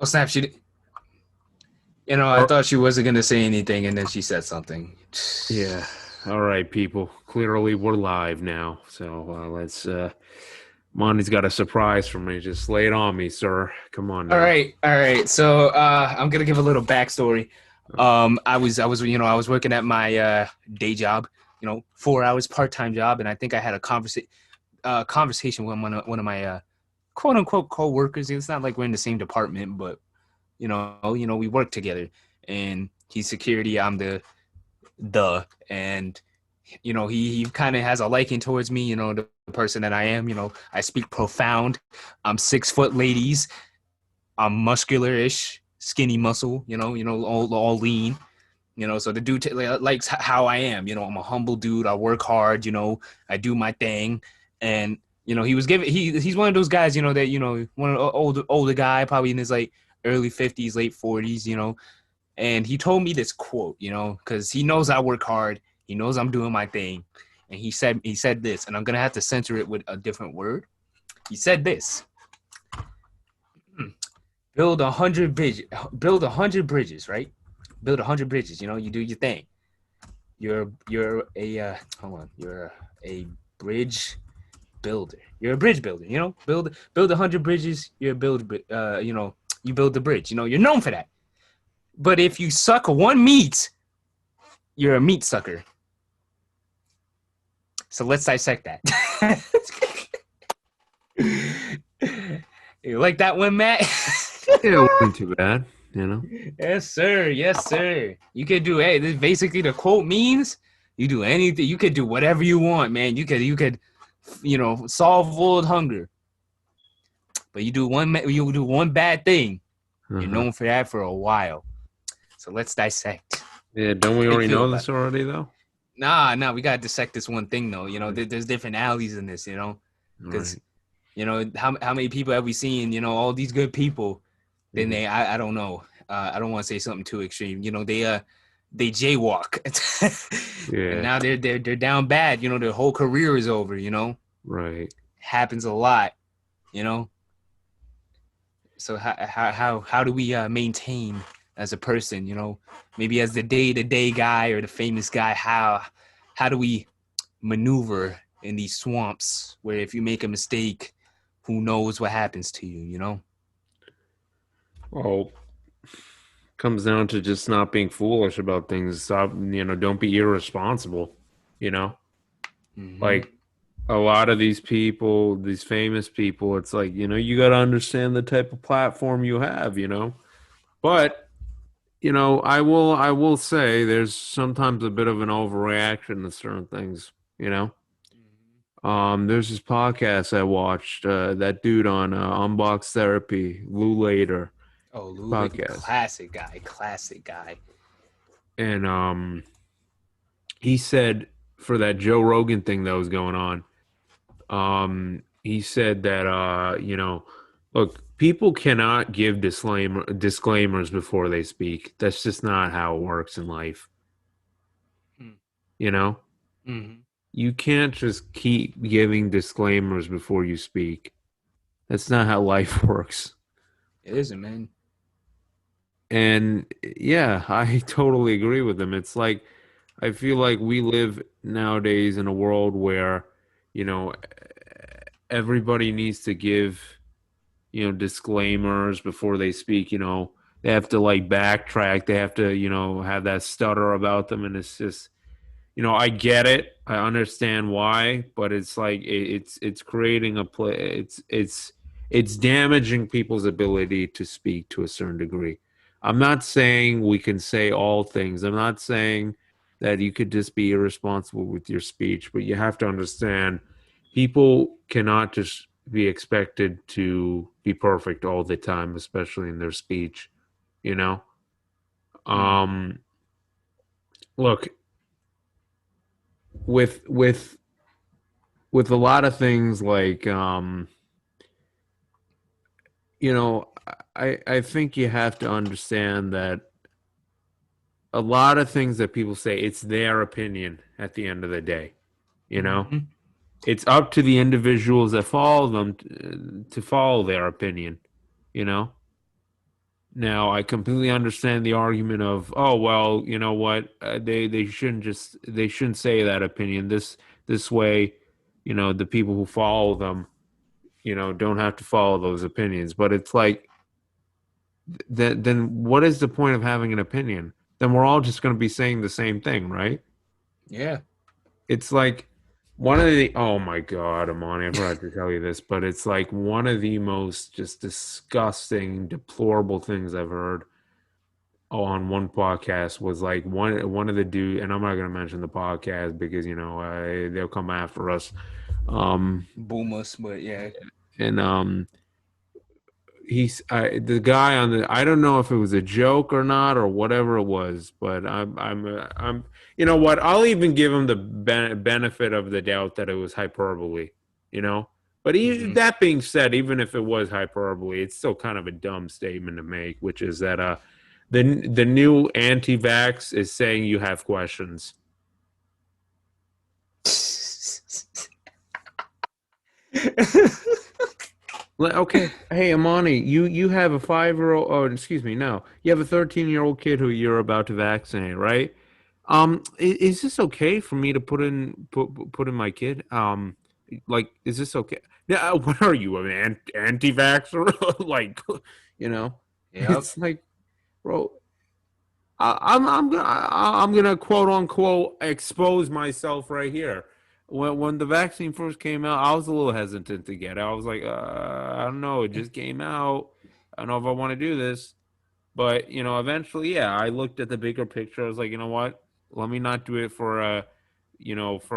snap! I thought she wasn't gonna say anything, and then she said something. Yeah. All right, people. Clearly, we're live now. So let's. Monty's got a surprise for me. Just lay it on me, sir. Come on All now. right, all right. So I'm gonna give a little backstory. I was working at my day job, 4 hours part-time job, and I think I had a conversation with one of my quote unquote co-workers. It's not like we're in the same department, but we work together. And he's security, I'm and he kind of has a liking towards me, the person that I am. I speak profound. I'm 6 foot, ladies. I'm muscular-ish, skinny muscle, all lean. So the dude likes how I am. I'm a humble dude. I work hard. I do my thing, and he's one of those guys. That one of the older guy, probably in his like early 50s, late 40s. And he told me this quote. Because he knows I work hard. He knows I'm doing my thing, and he said this, and I'm gonna have to censor it with a different word. He said this: build 100 bridges. Build 100 bridges, right? Build 100 bridges. You do your thing. You're a hold on. You're a bridge builder. You're a bridge builder. Build 100 bridges. You're a build. You build the bridge. You're known for that. But if you suck one meat, you're a meat sucker. So let's dissect that. You like that one, Matt? Yeah, it wasn't too bad. Yes, sir. Yes, sir. You could do. Hey, this basically the quote means you do anything. You could do whatever you want, man. You could, solve world hunger. But you do one bad thing. You're Uh-huh. known for that for a while. So let's dissect. Yeah. Don't we How you already feel know about this it? already, though? Nah. We gotta dissect this one thing though. Right. There's different alleys in this. All Because right. how many people have we seen? All these good people. Then Mhm. I don't know. I don't want to say something too extreme. They jaywalk, and Yeah. now they're down bad. Their whole career is over. Right. Happens a lot. You know. So how do we maintain as a person? Maybe as the day-to-day guy or the famous guy. How do we maneuver in these swamps where if you make a mistake, who knows what happens to you? Well, comes down to just not being foolish about things. Stop, don't be irresponsible. You know, Mm-hmm. like a lot of these people, these famous people, it's like, you got to understand the type of platform you have. But, I will say there's sometimes a bit of an overreaction to certain things, you know. There's this podcast I watched, that dude on Unbox Therapy, Lou Later Oh, Lula, podcast. classic guy. And he said for that Joe Rogan thing that was going on, he said that look, people cannot give disclaimers before they speak. That's just not how it works in life. You know, Mm-hmm. you can't just keep giving disclaimers before you speak. That's not how life works. It isn't, man. And yeah, I totally agree with him. It's like I feel like we live nowadays in a world where, you know, everybody needs to give, disclaimers before they speak. They have to like backtrack. They have to, have that stutter about them. And it's just, I get it. I understand why, but it's like it's creating a play. It's damaging people's ability to speak to a certain degree. I'm not saying we can say all things. I'm not saying that you could just be irresponsible with your speech, but you have to understand people cannot just be expected to be perfect all the time, especially in their speech, you know? Mm-hmm. Um, look, with with a lot of things like you know I think you have to understand that a lot of things that people say, it's their opinion at the end of the day. you know Mm-hmm. it's up to the individuals that follow them to follow their opinion you know Now, I completely understand the argument of, oh well, you know what, they shouldn't say that opinion this way, the people who follow them, don't have to follow those opinions. But it's like, then what is the point of having an opinion? Then we're all just going to be saying the same thing, right? Yeah. It's like one of the, oh my God, Amani, I forgot to tell you this, but it's like one of the most just disgusting, deplorable things I've heard on one podcast was like one of the dude, and I'm not gonna mention the podcast because they'll come after us. Boomers, but yeah. And the guy on the, I don't know if it was a joke or not or whatever it was, but I'm you know what, I'll even give him the benefit of the doubt that it was hyperbole, you know. But Hmm. that being said, even if it was hyperbole, it's still kind of a dumb statement to make, which is that the new anti-vax is saying you have questions. Okay, hey Amani, you have a 5-year-old. Oh, excuse me, no, you have a 13-year-old kid who you're about to vaccinate, right? Is this okay for me to put in my kid? Like, is this okay? Yeah, what are you, an anti-vaxxer? Like, you know, Yep. it's like, bro, I'm gonna quote unquote expose myself right here. When the vaccine first came out, I was a little hesitant to get it. I was like, I don't know, it just came out. I don't know if I want to do this. But eventually, yeah, I looked at the bigger picture. I was like, you know what? Let me not do it for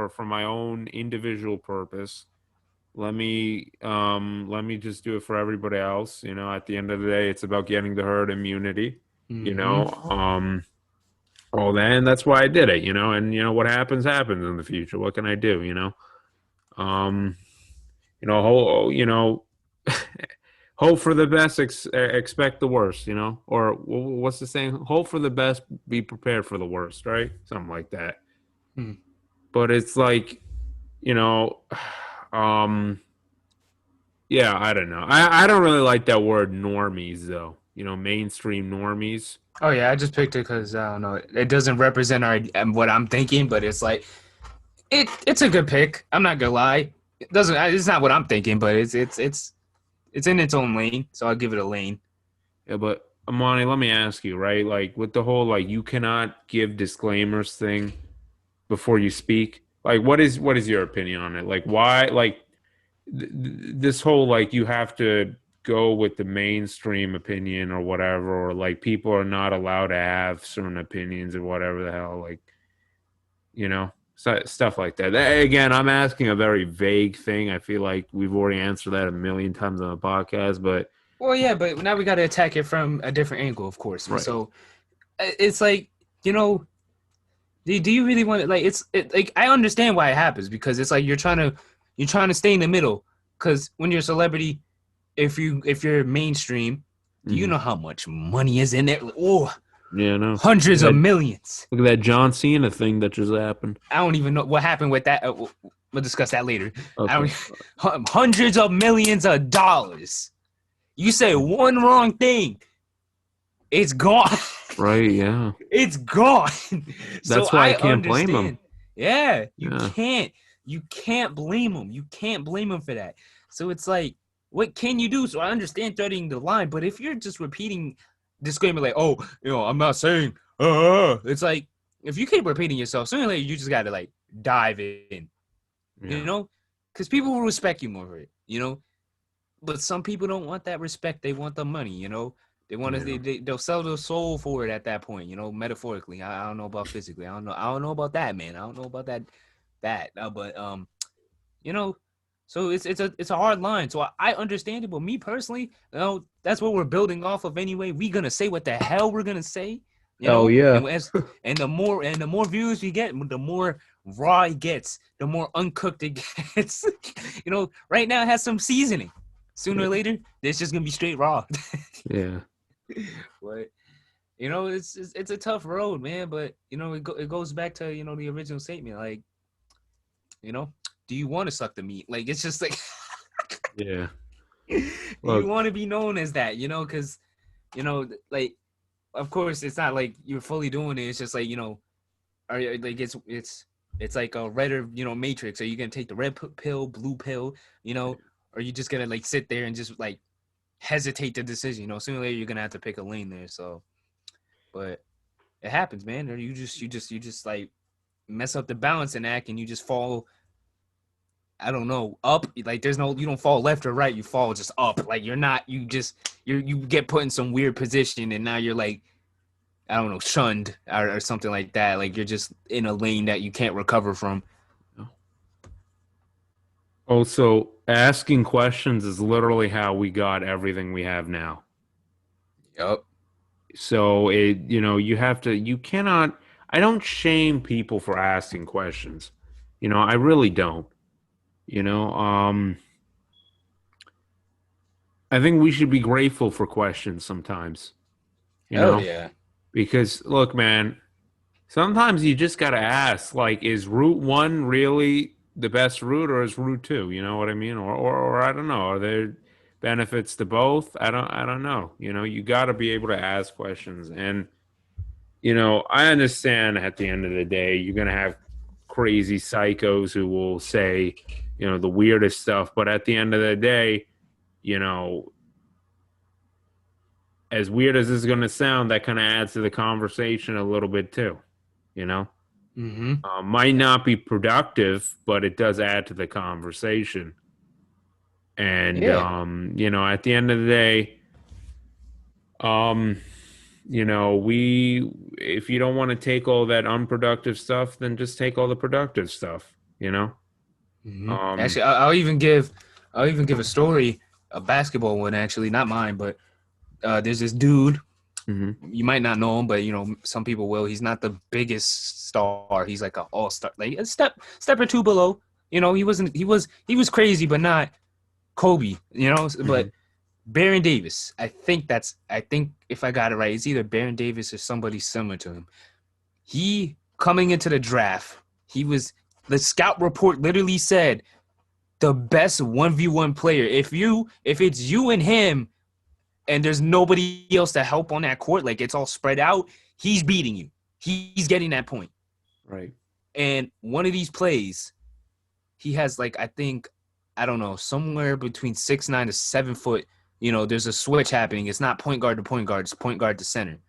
for my own individual purpose. Let me just do it for everybody else. At the end of the day, it's about getting the herd immunity. You Hmm. know, um, all that, and that's why I did it. And what happens in the future. What can I do? Um, whole, hope for the best, expect the worst. Or what's the saying? Hope for the best, be prepared for the worst. Right? Something like that. But it's like, you know, um, yeah, I don't know. I don't really like that word normies though. Mainstream normies. Oh yeah, I just picked it because I don't know. It doesn't represent our what I'm thinking, but it's like it's a good pick. I'm not gonna lie. It doesn't. It's not what I'm thinking, but it's in its own lane. So I'll give it a lane. Yeah, but Amani, let me ask you, right? Like with the whole like you cannot give disclaimers thing before you speak. Like what is your opinion on it? Like why like this whole like you have to go with the mainstream opinion or whatever, or like people are not allowed to have certain opinions or whatever the hell, like stuff like that. Again, I'm asking a very vague thing. I feel like we've already answered that a million times on the podcast, but Well, yeah, but now we got to attack it from a different angle, of course. right. So it's like you know, do you really want it? Like like I understand why it happens because it's like you're trying to stay in the middle because when you're a celebrity, if you're mainstream, do you Mhm. know how much money is in there? Like, oh, Yeah, no. hundreds of millions. Look at that John Cena thing that just happened. I don't even know what happened with that. We'll discuss that later. I Okay. don't hundreds of millions of dollars. You say one wrong thing, it's gone. Right, yeah. It's gone. So That's why I I can't blame him. understand. Yeah, you Yeah. can't. You can't blame them. You can't blame them for that. So it's like, what can you do? So I understand threading the line, but if you're just repeating disclaimer like, oh, I'm not saying, it's like if you keep repeating yourself, sooner or later you just got to like dive in, you Yeah. know, because people will respect you more for it. But some people don't want that respect. They want the money. They want to. Yeah. They'll sell their soul for it at that point. Metaphorically. I don't know about physically. I don't know. I don't know about that, man. I don't know about that. But you know. So it's a hard line. So I understand it. But me personally, that's what we're building off of anyway. We gonna say what the hell we're gonna say. Oh yeah. And the more views we get, the more raw it gets, the more uncooked it gets. Right now it has some seasoning. Sooner or later, it's just gonna be straight raw. Yeah. But it's a tough road, man. But it goes back to the original statement. Like, you know, do you want to suck the meat? Like, it's just like, Yeah. do you Look, want to be known as that? Because like of course it's not like you're fully doing it. It's just like are like it's like a red or matrix. Are you gonna take the red pill, blue pill? Or are you just gonna like sit there and just like hesitate the decision? Sooner or later you're gonna have to pick a lane there. So, but it happens, man. Or you just like mess up the balancing act and you just fall. I don't know, up. Like there's no, you don't fall left or right. You fall just up. Like you're not. You get put in some weird position and now you're like, I don't know, shunned or something like that. Like you're just in a lane that you can't recover from. Also, asking questions is literally how we got everything we have now. Yup. So you cannot, I don't shame people for asking questions. I really don't. You know, um, I think we should be grateful for questions sometimes, you Hell know, yeah. because look, man, sometimes you just got to ask, like, is Route 1 really the best route or is Route 2? You know what I mean? Or I don't know. Are there benefits to both? I don't know. You got to be able to ask questions. And, I understand at the end of the day, you're going to have crazy psychos who will say, the weirdest stuff. But at the end of the day, you know, as weird as this is going to sound, that kind of adds to the conversation a little bit too, you know? Mm-hmm. Might not be productive, but it does add to the conversation. And, Yeah. at the end of the day, um, if you don't want to take all that unproductive stuff, then just take all the productive stuff, you know? Mm-hmm. Um, Actually, I'll even give a story, a basketball one actually, not mine, but there's this dude. mhm, You might not know him, but some people will. He's not the biggest star. He's like an all-star, like a step or two below. He was crazy, but not Kobe. But mhm, Baron Davis. I think if I got it right, it's either Baron Davis or somebody similar to him. He coming into the draft, he was the scout report literally said the best 1v1 player. If it's you and him and there's nobody else to help on that court, like it's all spread out, he's beating you. He's getting that point. right, And one of these plays, he has like I think I don't know somewhere between 6'9" to 7 foot. There's a switch happening. It's not point guard to point guard. It's point guard to center.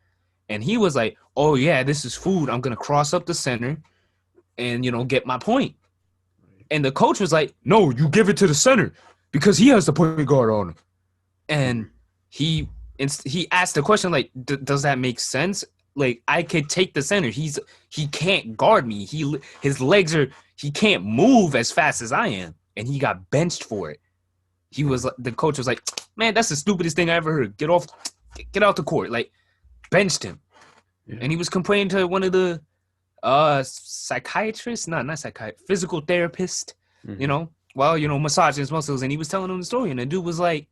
And he was like, "Oh yeah, this is food. I'm gonna cross up the center and get my point." And the coach was like, "No, you give it to the center because he has the point guard on him." And mhm, he he asked the question like, "Does that make sense? Like I could take the center. He can't guard me. His legs are he can't move as fast as I am." And he got benched for it. right, The coach was like, "Man, that's the stupidest thing I ever heard. Get out the court." Like benched him. yeah, And he was complaining to one of the psychiatrist, not psychiatrist, physical therapist, mhm, massaging his muscles, and he was telling him the story, and the dude was like,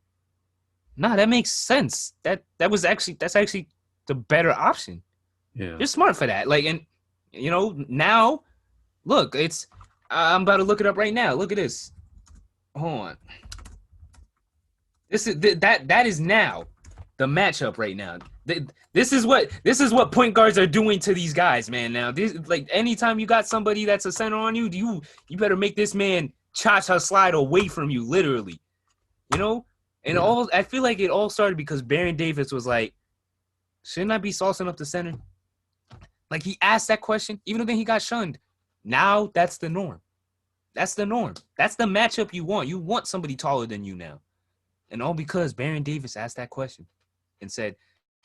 "Nah, that makes sense. That's actually the better option. yeah, You're smart for that." Like, and now, look, I'm about to look it up right now. Look at this. Hold on. That is now the matchup right now. This is what point guards are doing to these guys, man. Now, this like anytime you got somebody that's a center on you, you better make this man cha-cha slide away from you, literally. You know, and yeah, all I feel like it all started because Baron Davis was like, "Shouldn't I be saucing up the center?" Like he asked that question, even though then he got shunned. Now that's the norm. That's the norm. That's the matchup you want. You want somebody taller than you now, and all because Baron Davis asked that question and said,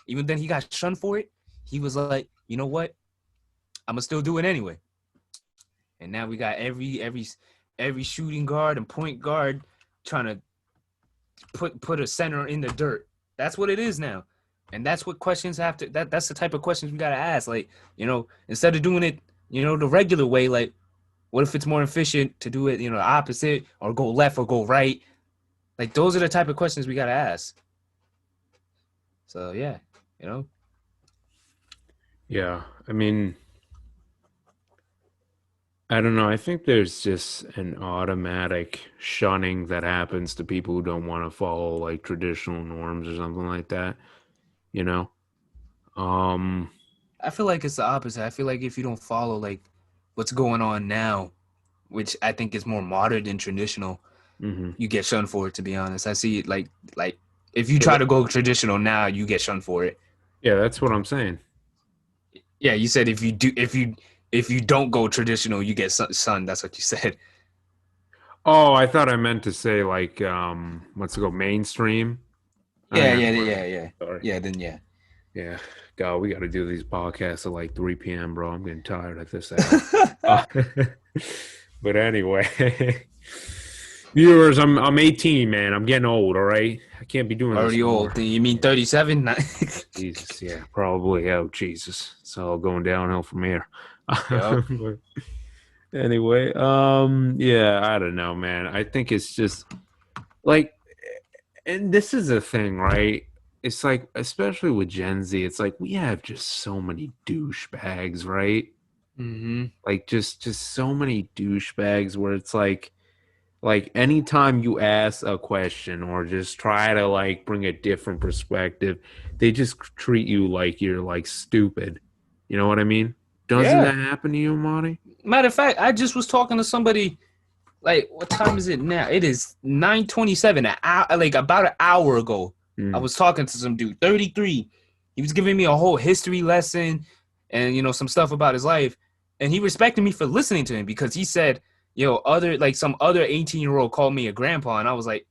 even then he got shunned for it. He was like, "You know what? I'm gonna still do it anyway." And now we got every shooting guard and point guard trying to put a center in the dirt. That's what it is now. And that's what questions have to that's the type of questions we gotta ask. Like, instead of doing it, the regular way, like, what if it's more efficient to do it, the opposite, or go left or go right? Like those are the type of questions we gotta ask. So yeah, you know. yeah. I mean, I don't know. I think there's just an automatic shunning that happens to people who don't want to follow like traditional norms or something like that. you know. Um, I feel like it's the opposite. I feel like if you don't follow like what's going on now, which I think is more modern than traditional, mhm. you get shunned for it. To be honest, I see it like if you Well, try to go traditional now, you get shunned for it. yeah, that's what I'm saying. Yeah, you said if you don't go traditional, you get shunned. That's what you said. Oh, I thought I meant to say like what's it called, mainstream. Oh Yeah, yeah, yeah, my bad. yeah, yeah, Sorry. yeah. Then yeah. Yeah, God, we got to do these podcasts at like 3 p.m., bro. I'm getting tired at this hour. Uh, but anyway, viewers, I'm 18, man. I'm getting old. All right, I can't be doing this Already no old. more. You mean Yeah, 37? Jesus, yeah, probably. Oh, Jesus, it's all going downhill from here. Yep. But anyway, yeah, I don't know, man. I think it's just like, and this is a thing, right? It's like, especially with Gen Z, it's like we have just so many douchebags, right? Mm-hmm. Like just so many douchebags where it's like anytime you ask a question or just try to like bring a different perspective, they just treat you like you're like stupid. You know what I mean? Doesn't Yeah. that happen to you, Monty? Matter of fact, I just was talking to somebody. Like, what time is it now? It is 9:27. Like about an hour ago, I Mm, was talking to some dude, 33. He was giving me a whole history lesson, and some stuff about his life. And he respected me for listening to him because he said, other like some other 18-year-old called me a grandpa, and I was like,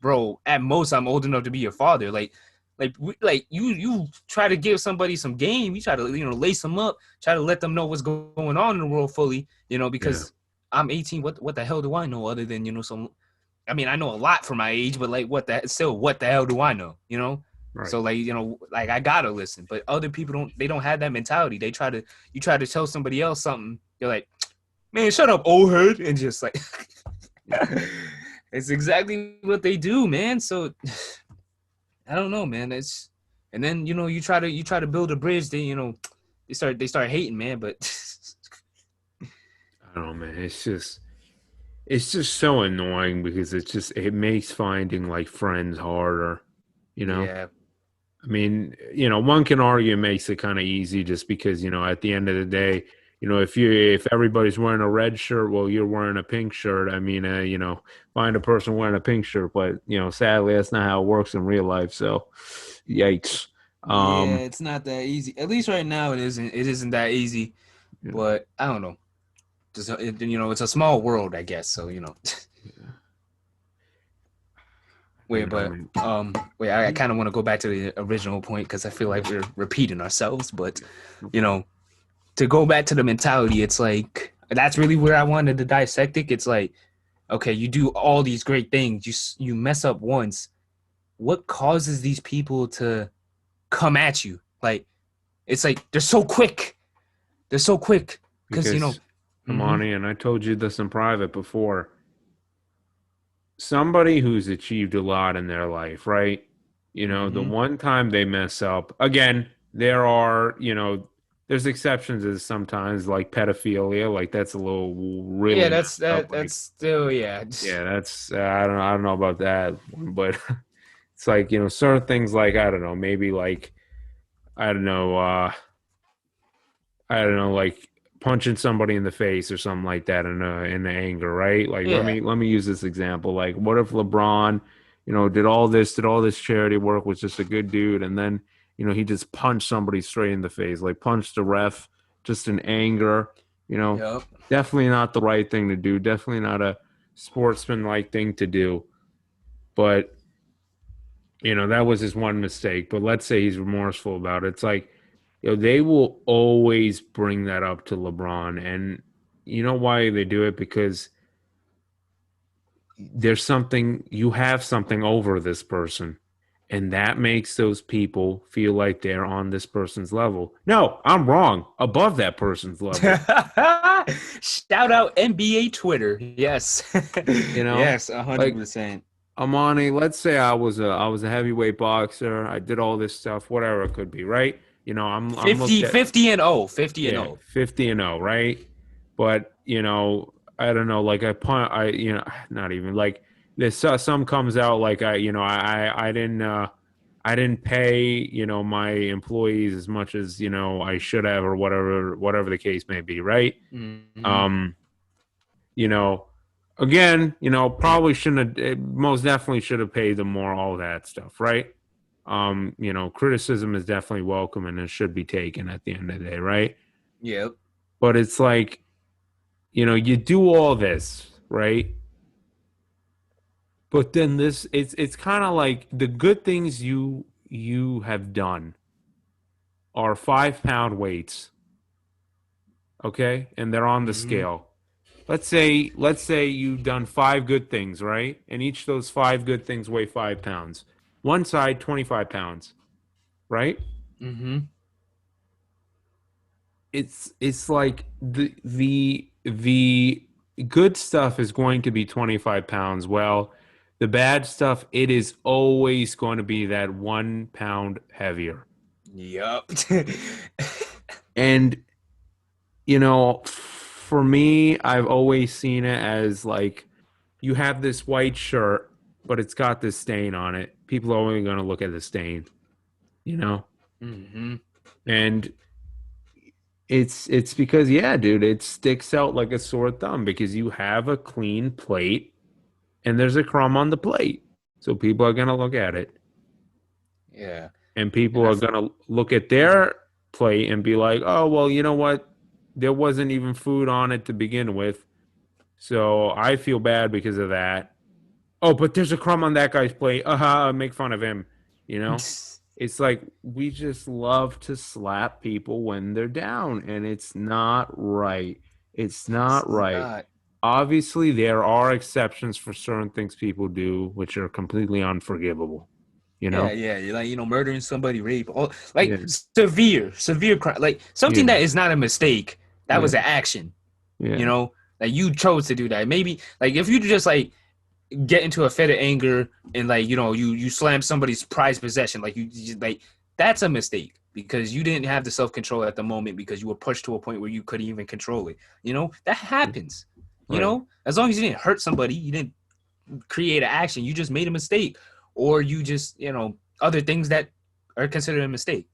bro, at most I'm old enough to be your father. Like you try to give somebody some game, you try to lace them up, try to let them know what's going on in the world fully, yeah, because I'm 18. What the hell do I know other than some? I mean, I know a lot for my age, but like, what the hell do I know? right. So like, like I gotta listen. But other people don't. They don't have that mentality. You try to tell somebody else something. You're like, man, shut up, old head, and just like, Yeah. it's exactly what they do, man. So I don't know, man. And then you try to build a bridge. They start hating, man. But I don't know, man. It's just so annoying because it makes finding like friends harder, you know? yeah, I mean, one can argue it makes it kind of easy just because, at the end of the day, if everybody's wearing a red shirt, well, you're wearing a pink shirt. I mean, find a person wearing a pink shirt, but sadly, that's not how it works in real life. So, yikes. yeah, Um, it's not that easy. At least right now, it isn't. It isn't that easy. you know, But I don't know. It's a small world, I guess. So yeah, wait, but man. wait, I kind of want to go back to the original point because I feel like we're repeating ourselves. But No you problem. know, to go back to the mentality, it's like that's really where I wanted to dissect it. It's like, okay, you do all these great things, you mess up once. What causes these people to come at you? Like, it's like they're so quick. They're so quick because Because, Mm-hmm. Amani, and I told you this in private before, somebody who's achieved a lot in their life, right? The Mm-hmm. one time they mess up, again, there are, there's exceptions as sometimes like pedophilia, like that's a little Yeah, really messed up. that's Like, still yeah. yeah, that's I don't know about that one, but it's like, certain things like I don't know, maybe like I don't know, I don't know, like punching somebody in the face or something like that in anger, right? Like let Yeah. me use this example. Like what if LeBron, did all this charity work, was just a good dude, and then he just punched somebody straight in the face, like punched the ref just in anger. You know, Yep. definitely not the right thing to do. Definitely not a sportsman-like thing to do. But that was his one mistake. But let's say he's remorseful about it. It's like, they will always bring that up to LeBron. And you know why they do it? Because you have something over this person. And that makes those people feel like they're on this person's level. No, I'm wrong. Above that person's level. Shout out NBA Twitter. Yes. You know? Yes, a hundred Like percent. Amani, let's say I was a heavyweight boxer. I did all this stuff, whatever it could be, right? I'm looked 50, at, 50 and 0. 50 and yeah, 0. 50 and 0, right? But, I don't know, like not even like there's some comes out like I didn't I didn't pay, my employees as much as, I should have, or whatever the case may be, right? Mm-hmm. Um, you know, again, probably shouldn't have, most definitely should have paid them more, all that stuff, right? Criticism is definitely welcome and it should be taken at the end of the day, right? Yep. But it's like, you do all this, right? But then it's kind of like the good things you have done are 5 pound weights, okay? And they're on the Mm-hmm. scale. Let's say you've done 5 good things, right? And each of those 5 good things weigh 5 pounds. One side, 25 pounds, right? Mm-hmm. It's like the good stuff is going to be 25 pounds. Well, the bad stuff, it is always going to be that 1 pound heavier. Yep. And for me, I've always seen it as like you have this white shirt, but it's got this stain on it. People are only going to look at the stain, you know? Mm-hmm. And it's because, yeah, dude, it sticks out like a sore thumb because you have a clean plate and there's a crumb on the plate. So people are going to look at it, Yeah. and people And I. are going to look at Mhm. their plate and be like, "Oh, well, you know what? There wasn't even food on it to begin with. So I feel bad because of that. Oh, but there's a crumb on that guy's plate. Make fun of him. You know? It's like we just love to slap people when they're down, and it's not right. It's It's not right. not. Obviously, there are exceptions for certain things people do, which are completely unforgivable. You Yeah, know? yeah. You're like, murdering somebody, rape, all like Yeah, severe crime, like something yeah, that is not a mistake. That yeah, was an action. You yeah, know, like you chose to do that. Maybe like if you just like get into a fit of anger and like you slam somebody's prized possession, like like that's a mistake because you didn't have the self-control at the moment because you were pushed to a point where you couldn't even control it. That happens. right. As long as you didn't hurt somebody, you didn't create an action, you just made a mistake, or you just other things that are considered a mistake.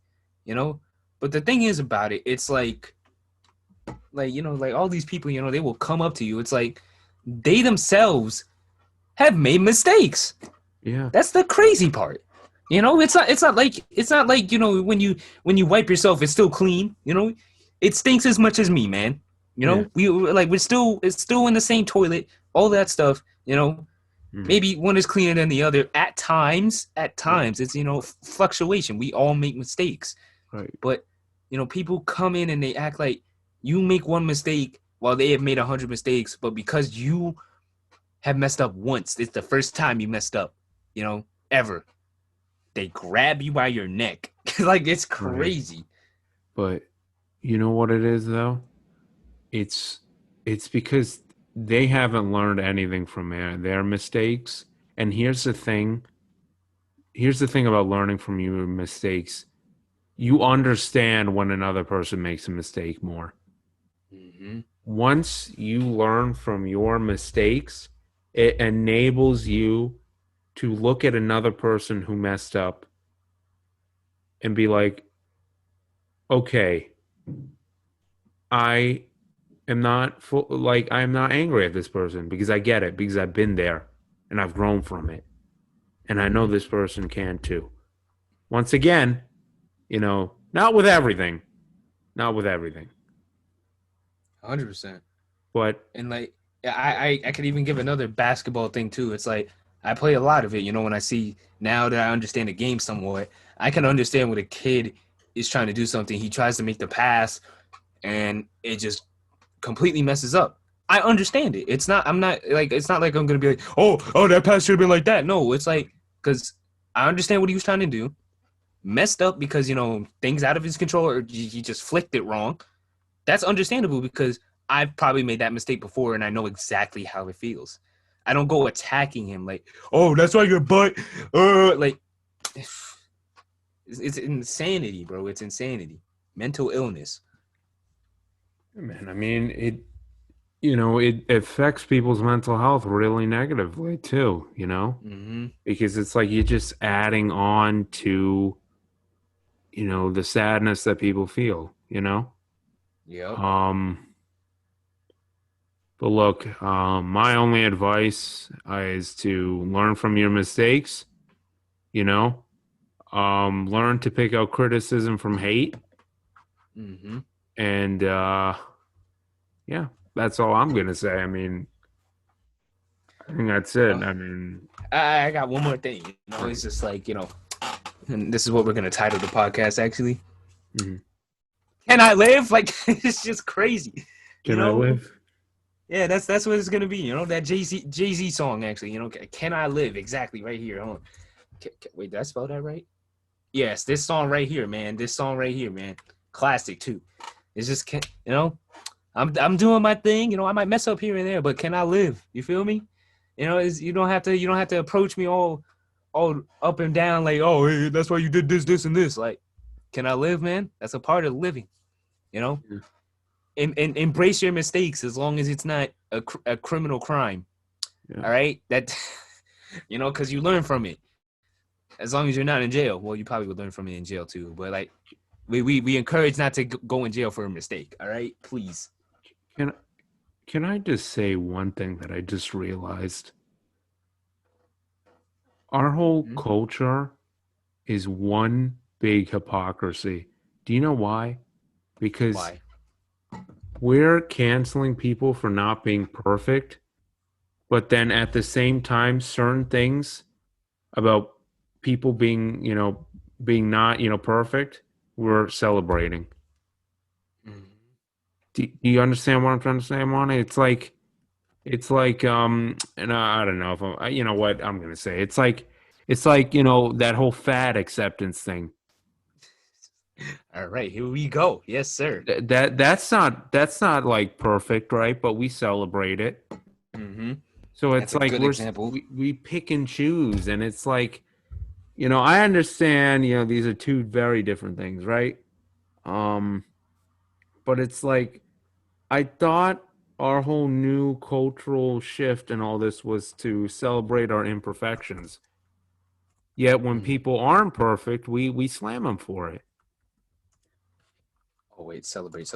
you know but the thing is about it, it's like all these people, they will come up to you. It's like they themselves have made mistakes. Yeah, That's the crazy part. It's not like when you wipe yourself, it's still clean. It stinks as much as me, man. yeah, It's still in the same toilet, all that stuff. mm, Maybe one is cleaner than the other at times. At right, times, it's fluctuation. We all make mistakes, right. but people come in and they act like you make one mistake while they have made 100 mistakes, but because you have messed up once, it's the first time you messed up, ever. They grab you by your neck, like it's Right. crazy. But you know what it is though? It's it's because they haven't learned anything from their mistakes. And here's the thing about learning from your mistakes. You understand when another person makes a mistake more. Mm-hmm. Once you learn from your mistakes, it enables you to look at another person who messed up and be like, okay, I I'm not angry at this person because I get it, because I've been there and I've grown from it. And I know Mm-hmm. this person can too. Once again, not with everything, not with everything, 100%. but And like I could even give another basketball thing too. It's like I play a lot of it. When I see, now that I understand the game somewhat, I can understand when a kid is trying to do something. He tries to make the pass, and it just completely messes up. I understand it. It's not like I'm gonna be like, oh, that pass should have been like that. No, it's like, because I understand what he was trying to do. Messed up because things out of his control, or he just flicked it wrong. That's understandable because I've probably made that mistake before and I know exactly how it feels. I don't go attacking him like, oh, that's why your butt, like, it's insanity, bro. It's insanity. Mental illness. man, I mean, you know, it affects people's mental health really negatively too, you know, Mm-hmm. because it's like you're just adding on to, you know, the sadness that people feel, you know. Yep. Um, but look, my only advice is to learn from your mistakes, you know, learn to pick out criticism from hate, Mm-hmm. and yeah, that's all I'm gonna say. I mean, I think that's it. Well, I mean, I got one more thing. It's just like and this is what we're gonna title the podcast. Actually, mhm. can I live? Like it's just crazy. You Can I know, live? Yeah, that's what it's gonna be. That Jay Z song actually. Can I live? Exactly right here. Hold on. Wait, did I spell that right? Yes, this song right here, man. This song right here, man. Classic too. It's just can I'm doing my thing. I might mess up here and there, but can I live? You feel me? You don't have to approach me all up and down like, oh, hey, that's why you did this, and this. Like, can I live, man? That's a part of living. You know, Yeah. and embrace your mistakes as long as it's not a criminal crime. Yeah. All right, that because you learn from it. As long as you're not in jail, well, you probably would learn from it in jail too. But like, we encourage not to go in jail for a mistake. All right, please. Can can I just say one thing that I just realized? Our whole Hmm? culture is one big hypocrisy. Do you know why? Because Why? we're canceling people for not being perfect, but then at the same time, certain things about people being, being not, perfect, we're celebrating. Mm-hmm. Do you understand what I'm trying to say, Amani? It's like and I don't know if you know what I'm gonna say. It's like that whole fat acceptance thing. All right, here we go. Yes, sir. That's not like perfect, right? But we celebrate it. Mm-hmm. So That's it's a like good example. we pick and choose, and it's like I understand these are two very different things, right? Um, but it's like I thought our whole new cultural shift and all this was to celebrate our imperfections. Yet when Mm. people aren't perfect, we slam them for it. Oh wait, celebrate.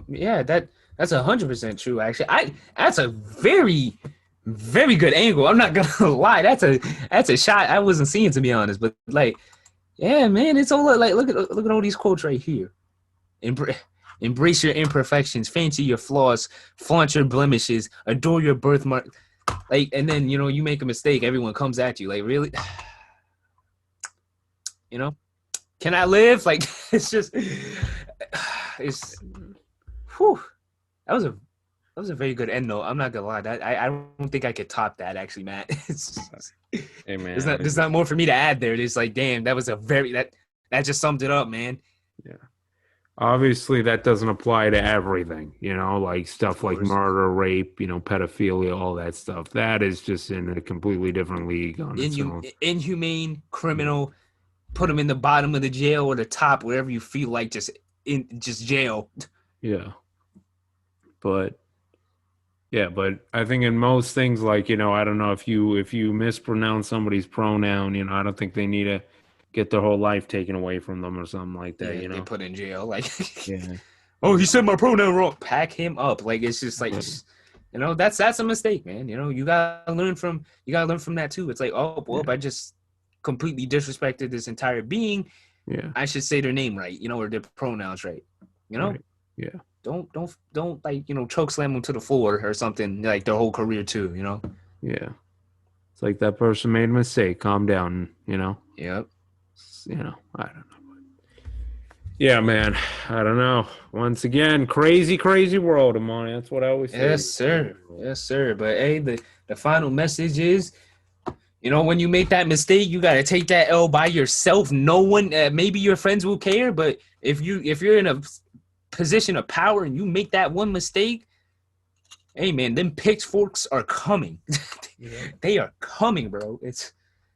Yeah, that's 100% true. Actually, I that's a very good angle. I'm not gonna lie. That's a shot I wasn't seeing, to be honest. But like, yeah, man, it's all like look at all these quotes right here. Embra- Embrace your imperfections, fancy your flaws, flaunt your blemishes, adore your birthmark. Like, and then you make a mistake, everyone comes at you. Like, really, you know? Can I live? Like, it's just, it's, whew. That was a that was a very good end note. I'm not gonna lie. I don't think I could top that actually, Matt. Hey There's man, not more for me to add there. It's like, damn, that was a very that just summed it up, man. yeah. Obviously, that doesn't apply to everything, like Of stuff like course. murder, rape, pedophilia, all that stuff. That is just in a completely different league on its own. Inhumane, Yeah, criminal, put yeah, them in the bottom of the jail or the top, wherever you feel like, just jail. yeah. But yeah, but I think in most things, like I don't know if you mispronounce somebody's pronoun, I don't think they need to get their whole life taken away from them or something like that. Yeah, get put in jail. Like, Yeah, oh, he yeah, said my pronoun wrong. Pack him up. Like, it's just like, yeah, that's a mistake, man. You gotta learn from that too. It's like, oh, well, yeah, I just completely disrespected this entire being. yeah. I should say their name right, or their pronouns right. You know, Right. Yeah, don't like choke slam them to the floor or something like their whole career too. yeah. It's like that person made a mistake. Calm down. Yep. I don't know. Yeah, man. I don't know. Once again, crazy, crazy world, Amani. That's what I always say. Yes, sir. Yes, sir. But hey, the final message is, when you make that mistake, you gotta take that L by yourself. No one, maybe your friends will care, but if you're in a position of power and you make that one mistake, hey man, them pitchforks are coming. Yep. They are coming, bro. It's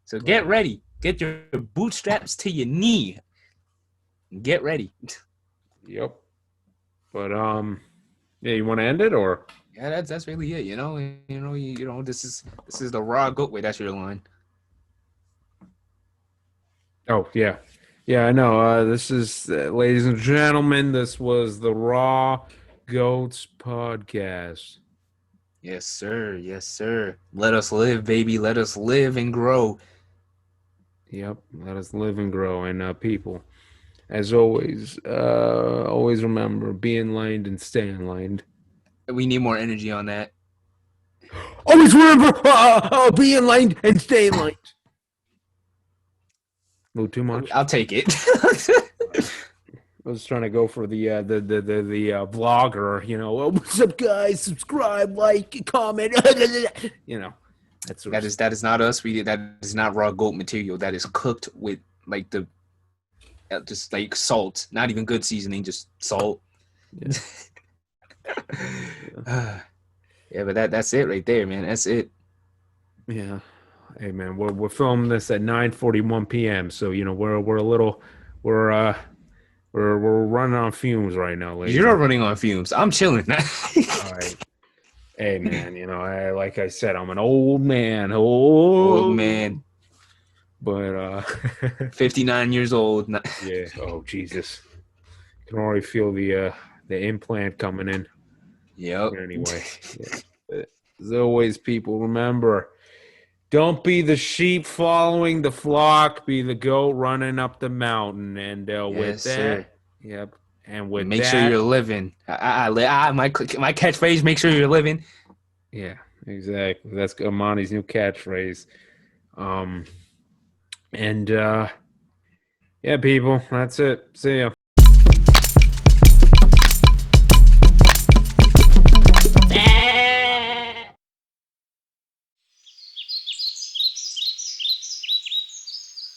so But get ready. Get your bootstraps to your knee. Get ready. yep. But yeah, you want to end it or? Yeah, that's really it. This is the raw goat. Wait, that's your line. Oh yeah, yeah. I know. This is, ladies and gentlemen. This was the Raw Goats podcast. Yes, sir. Yes, sir. Let us live, baby. Let us live and grow. Yep. Let us live and grow. And people, as always, always remember, be enlightened and stay enlightened. We need more energy on that. Always remember, be enlightened and stay enlightened. A little too much. I'll take it. I was trying to go for the vlogger, oh, what's up, guys? Subscribe, like, comment, that sort of stuff. That is not us. That is not raw goat material. That is cooked with like the just like salt, not even good seasoning, just salt. Yeah. Yeah, but that's it right there, man. That's it. Yeah. Hey man, we're filming this at 9:41 p.m. So we're a little we're running on fumes right now, ladies. You're not running on fumes. I'm chilling. All right. Hey man, like I said, I'm an old man. Old man. But 59 years old. Yeah. Oh Jesus. Can already feel the implant coming in. Yep. Anyway, yeah. As always, people, remember, don't be the sheep following the flock. Be the goat running up the mountain. And with that, sir. Yep. And with make that, sure you're living. My catchphrase: make sure you're living. Yeah, exactly. That's Imani's new catchphrase. And yeah, people, that's it. See ya.